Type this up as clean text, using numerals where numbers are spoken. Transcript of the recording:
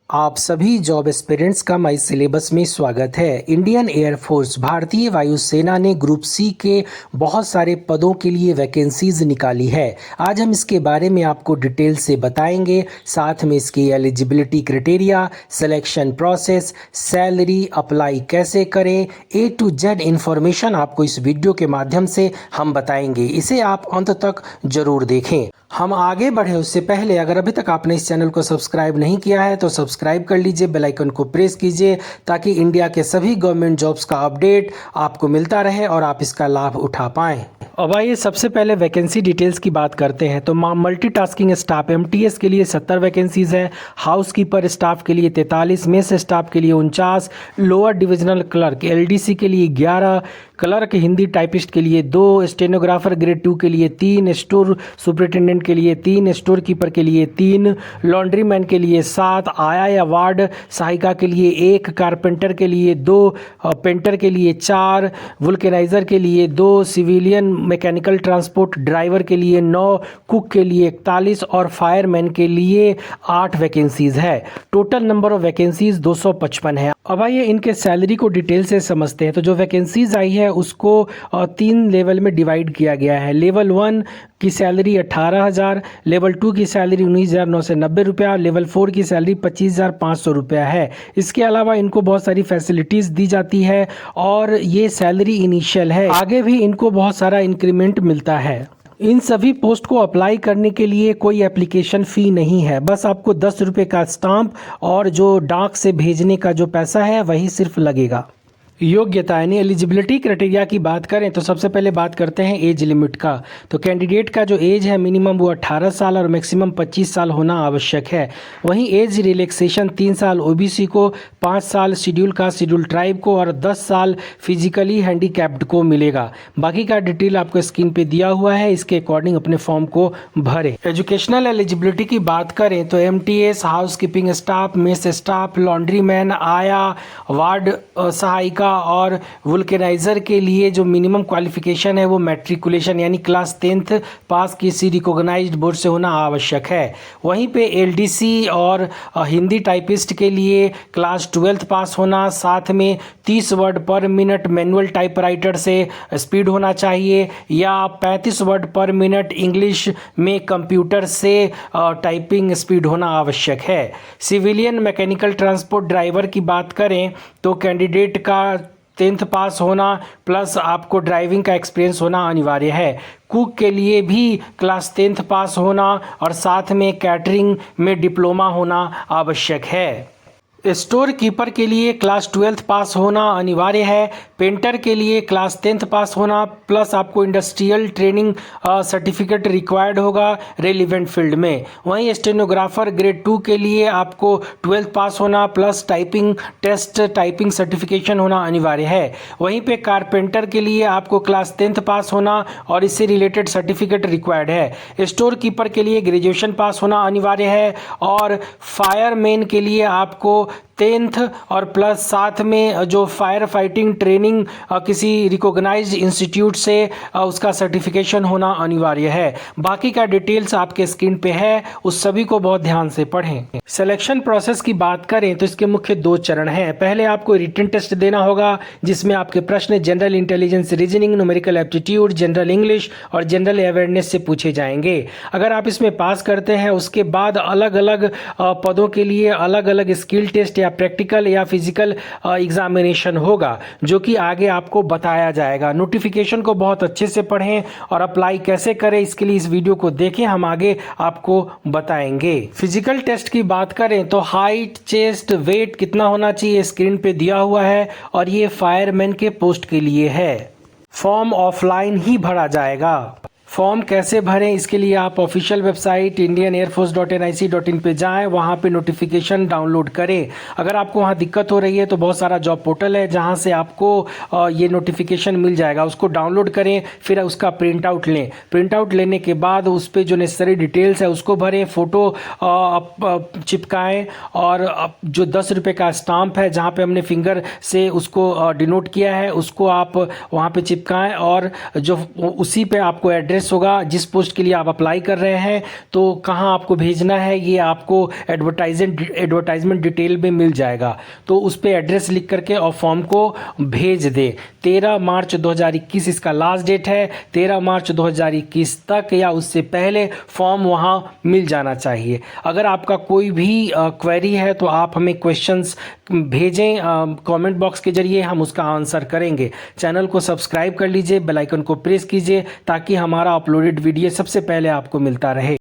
आप सभी job aspirants का माई सिलेबस में स्वागत है। इंडियन एयरफोर्स भारतीय वायुसेना ने ग्रुप सी के बहुत सारे पदों के लिए वैकेंसीज निकाली है। आज हम इसके बारे में आपको डिटेल से बताएंगे, साथ में इसकी eligibility criteria, selection process, salary, apply कैसे करें, ए टू जेड इन्फॉर्मेशन आपको इस वीडियो के माध्यम से हम बताएंगे। इसे आप अंत तक जरूर देखें। हम आगे बढ़े उससे पहले अगर अभी तक आपने इस चैनल को सब्सक्राइब नहीं किया है तो सब्सक्राइब कर लीजिए, बेल आइकन को प्रेस कीजिए ताकि इंडिया के सभी गवर्नमेंट जॉब्स का अपडेट आपको मिलता रहे और आप इसका लाभ उठा पाएं। अब आइए सबसे पहले वैकेंसी डिटेल्स की बात करते हैं। तो मल्टीटास्किंग स्टाफ एमटीएस के लिए 70 वैकेंसीज है, हाउसकीपर स्टाफ के लिए 43, मेस स्टाफ के लिए 49, लोअर डिविजनल क्लर्क एलडीसी के लिए 11, क्लर्क हिंदी टाइपिस्ट के लिए 2, स्टेनोग्राफर ग्रेड 2 के लिए 3, स्टोर सुपरिटेंडेंट के लिए 3, स्टोर कीपर के लिए 3, लॉन्ड्रीमैन के लिए 7, आया या वार्ड सहायिका के लिए 1, कारपेंटर के लिए 2, पेंटर के लिए 4, वुल्केनाइजर के लिए 2, सिविलियन मैकेनिकल ट्रांसपोर्ट ड्राइवर के लिए 9, कुक के लिए 41 और फायरमैन के लिए 8 वैकेंसीज है। टोटल नंबर ऑफ वैकेंसीज 255 है। अब आइए इनके सैलरी को डिटेल से समझते हैं। तो जो वैकेंसीज आई है उसको 3 लेवल में डिवाइड किया गया है। लेवल 1 की सैलरी 18,000, लेवल 2 की सैलरी 19,990 रुपया, लेवल 4 की सैलरी 25,500 रुपया है। इसके अलावा इनको बहुत सारी फैसिलिटीज़ दी जाती है और ये सैलरी इनिशियल है, आगे भी इनको बहुत सारा इंक्रीमेंट मिलता है। इन सभी पोस्ट को अप्लाई करने के लिए कोई एप्लीकेशन फ़ी नहीं है, बस आपको 10 रुपये का स्टाम्प और जो डाक से भेजने का जो पैसा है वही सिर्फ लगेगा। योग्यता यानी एलिजिबिलिटी क्राइटेरिया की बात करें तो सबसे पहले बात करते हैं एज लिमिट का। तो कैंडिडेट का जो एज है मिनिमम वो 18 साल और मैक्सिमम 25 साल होना आवश्यक है। वहीं एज रिलैक्सेशन 3 साल ओबीसी को, 5 साल शेड्यूल कास्ट शेड्यूल ट्राइब को और 10 साल फिजिकली हैंडीकैप्ड को मिलेगा। बाकी का डिटेल आपको स्क्रीन पे दिया हुआ है, इसके अकॉर्डिंग अपने फॉर्म को भरें। एजुकेशनल एलिजिबिलिटी की बात करें तो MTS, housekeeping staff, mess staff, laundryman, आया, वार्ड सहायिका और वुल्केनाइजर के लिए जो मिनिमम क्वालिफिकेशन है वो मैट्रिकुलेशन यानी क्लास 10th पास किसी रिकॉग्नाइज्ड बोर्ड से होना आवश्यक है। वहीं पे एलडीसी और हिंदी टाइपिस्ट के लिए क्लास 12th पास होना, साथ में 30 वर्ड पर मिनट मैनुअल टाइपराइटर से स्पीड होना चाहिए या 35 वर्ड पर मिनट इंग्लिश में कंप्यूटर से टाइपिंग स्पीड होना आवश्यक है। सिविलियन मैकेनिकल ट्रांसपोर्ट ड्राइवर की बात करें तो कैंडिडेट का 10th पास होना प्लस आपको ड्राइविंग का एक्सपीरियंस होना अनिवार्य है। कुक के लिए भी क्लास 10th पास होना और साथ में कैटरिंग में डिप्लोमा होना आवश्यक है। स्टोर कीपर के लिए क्लास 12th पास होना अनिवार्य है। पेंटर के लिए क्लास 10th पास होना प्लस आपको इंडस्ट्रियल ट्रेनिंग सर्टिफिकेट रिक्वायर्ड होगा रेलिवेंट फील्ड में। वहीं स्टेनोग्राफर ग्रेड 2 के लिए आपको 12th पास होना plus typing test typing certification होना अनिवार्य है। वहीं पे कारपेंटर के लिए आपको क्लास 10th पास होना और इससे रिलेटेड सर्टिफिकेट रिक्वायर्ड है। स्टोर कीपर के लिए ग्रेजुएशन पास होना अनिवार्य है और फायरमैन के लिए आपको 10th और प्लस साथ में जो फायर फाइटिंग ट्रेनिंग किसी रिकॉग्नाइज्ड इंस्टीट्यूट से उसका सर्टिफिकेशन होना अनिवार्य है। बाकी का डिटेल्स आपके स्क्रीन पे है, उस सभी को बहुत ध्यान से पढ़ें। सिलेक्शन प्रोसेस की बात करें तो इसके मुख्य 2 चरण हैं। पहले आपको रिटन टेस्ट देना होगा जिसमें आपके प्रश्न general intelligence, reasoning, numerical aptitude, general English और जनरल अवेयरनेस से पूछे जाएंगे। अगर आप इसमें पास करते हैं उसके बाद अलग अलग पदों के लिए अलग अलग स्किल टेस्ट या प्रैक्टिकल या फिजिकल एग्जामिनेशन होगा जो कि आगे आपको बताया जाएगा। नोटिफिकेशन को बहुत अच्छे से पढ़ें और अप्लाई कैसे करें इसके लिए इस वीडियो को देखें, हम आगे आपको बताएंगे। फिजिकल टेस्ट की बात करें तो हाइट, चेस्ट, वेट कितना होना चाहिए स्क्रीन पे दिया हुआ है और ये फायरमैन के पोस्ट के लिए है। फॉर्म ऑफलाइन ही भरा जाएगा। फॉर्म कैसे भरें इसके लिए आप ऑफिशियल वेबसाइट indianairforce.nic.in पे जाएं, वहाँ पे नोटिफिकेशन डाउनलोड करें। अगर आपको वहाँ दिक्कत हो रही है तो बहुत सारा जॉब पोर्टल है जहाँ से आपको ये नोटिफिकेशन मिल जाएगा, उसको डाउनलोड करें, फिर उसका प्रिंट आउट लें। प्रिंट आउट लेने के बाद उस पर जो नेसेसरी डिटेल्स है उसको भरें, फ़ोटो चिपकाएँ और जो 10 रुपये का स्टाम्प है जहाँ पर हमने फिंगर से उसको डिनोट किया है उसको आप वहाँ पर चिपकाएँ और जो उसी पर आपको एड्रेस एड्रेस होगा जिस पोस्ट के लिए आप अप्लाई कर रहे हैं, तो कहाँ आपको भेजना है ये आपको एडवर्टाइजमेंट डिटेल में मिल जाएगा। तो उस पर एड्रेस लिख करके और फॉर्म को भेज दे। 13 मार्च 2021 इसका लास्ट डेट है। 13 मार्च 2021 तक या उससे पहले फॉर्म वहाँ मिल जाना चाहिए। अगर आपका कोई भी क्वेरी है तो आप हमें क्वेश्चंस भेजें कमेंट बॉक्स के जरिए, हम उसका आंसर करेंगे। चैनल को सब्सक्राइब कर लीजिए, बेल आइकन को प्रेस कीजिए ताकि हमारा अपलोडेड वीडियो सबसे पहले आपको मिलता रहे।